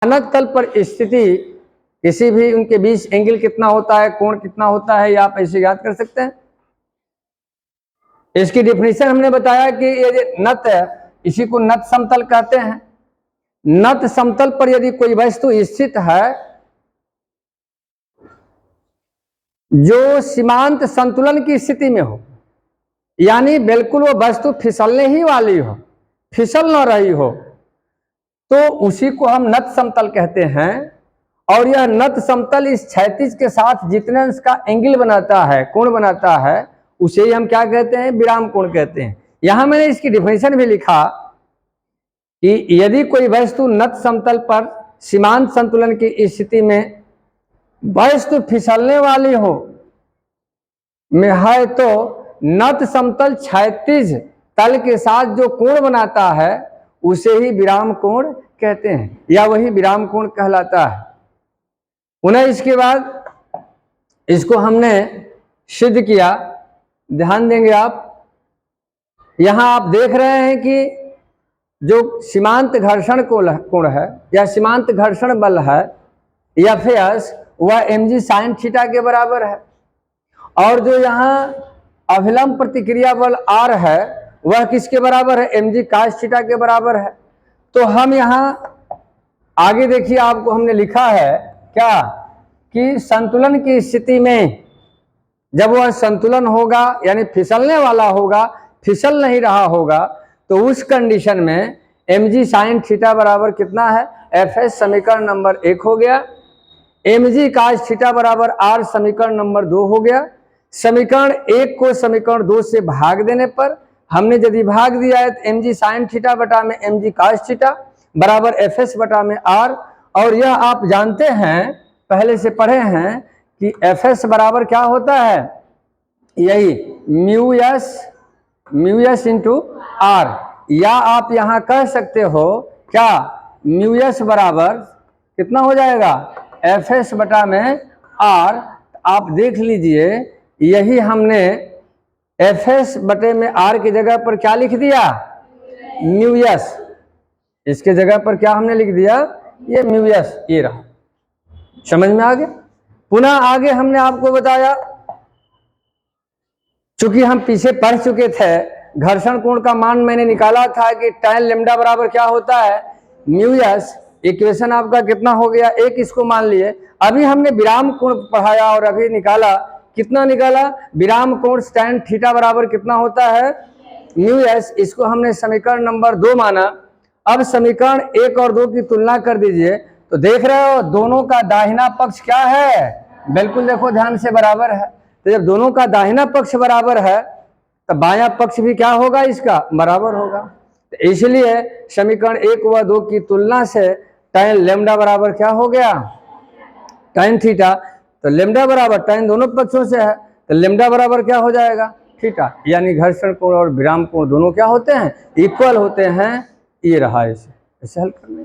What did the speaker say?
अनंत तल पर स्थिति किसी भी उनके बीच एंगल कितना होता है, कोण कितना होता है, ये आप ऐसे याद कर सकते हैं। इसकी डिफिनेशन हमने बताया कि ये जो नत है इसी को नत समतल कहते हैं। नत समतल पर यदि कोई वस्तु स्थित है जो सीमांत संतुलन की स्थिति में हो, यानी बिल्कुल वो वस्तु फिसलने ही वाली हो, फिसल न रही हो, तो उसी को हम नत समतल कहते हैं। और यह नत समतल इस क्षैतिज के साथ जितने इसका एंगल बनाता है, कोण बनाता है, उसे ही हम क्या कहते हैं, विराम कोण कहते हैं। यहां मैंने इसकी डिफिनेशन भी लिखा कि यदि कोई वस्तु नत समतल पर सीमांत संतुलन की स्थिति में वस्तु फिसलने वाली हो में है तो नत समतल क्षैतिज तल के साथ जो कोण बनाता है उसे ही विराम कोण कहते हैं, या वही विराम कोण कहलाता है। पुनः इसके बाद इसको हमने सिद्ध किया, ध्यान देंगे आप। यहां आप देख रहे हैं कि जो सीमांत घर्षण कोण है या सीमांत घर्षण बल है या फेस, वह mg sin थीटा के बराबर है। और जो यहाँ अभिलंब प्रतिक्रिया बल R है वह किसके बराबर है, mg cos थीटा के बराबर है। तो हम यहाँ आगे देखिए, आपको हमने लिखा है क्या कि संतुलन की स्थिति में जब वह संतुलन होगा यानी फिसलने वाला होगा, फिसल नहीं रहा होगा, तो उस कंडीशन में mg sin थीटा बराबर कितना है, fs समीकरण नंबर 1 हो गया, mg cos थीटा बराबर r समीकरण नंबर 2 हो गया। समीकरण 1 को समीकरण 2 से भाग देने पर हमने यदि भाग दिया है तो mg sin थीटा बटा में mg cos थीटा बराबर fs बटा में r। और यह आप जानते हैं, पहले से पढ़े हैं कि fs बराबर क्या होता है, यही म्यू एस इंटू r, या आप यहाँ कह सकते हो क्या म्यू एस बराबर कितना हो जाएगा, fs बटा में r। आप देख लीजिए, यही हमने fs बटे में r की जगह पर क्या लिख दिया, म्यू एस। इसके जगह पर क्या हमने लिख दिया, ये म्यू एस, ये रहा। समझ में आ गया। पुनः आगे हमने आपको बताया, चूंकि हम पीछे पढ़ चुके थे, घर्षण कोण का मान मैंने निकाला था कि tan लेम्डा बराबर क्या होता है, म्यू एस। इक्वेशन आपका कितना हो गया, 1 इसको मान लिए। अभी हमने विराम कोण पढ़ाया और अभी निकाला, कितना निकाला, विराम कोण tan थीटा बराबर कितना होता है, म्यू एस। इसको हमने समीकरण नंबर 2 माना। अब समीकरण 1 और 2 की तुलना कर दीजिए तो देख रहे हो दोनों का दाहिना पक्ष क्या है, बिल्कुल देखो ध्यान से, बराबर है। तो जब दोनों का दाहिना पक्ष बराबर है तो बायां पक्ष भी क्या होगा, इसका बराबर होगा। तो इसलिए समीकरण 1 व 2 की तुलना से tan लेम्डा बराबर क्या हो गया, tan थीटा। तो लेम्डा बराबर tan दोनों पक्षों से है, तो लेम्डा बराबर क्या हो जाएगा, थीटा। यानी घर्षण कोण और विराम कोण दोनों क्या होते हैं, इक्वल होते हैं। ये रहा, ऐसे हल करने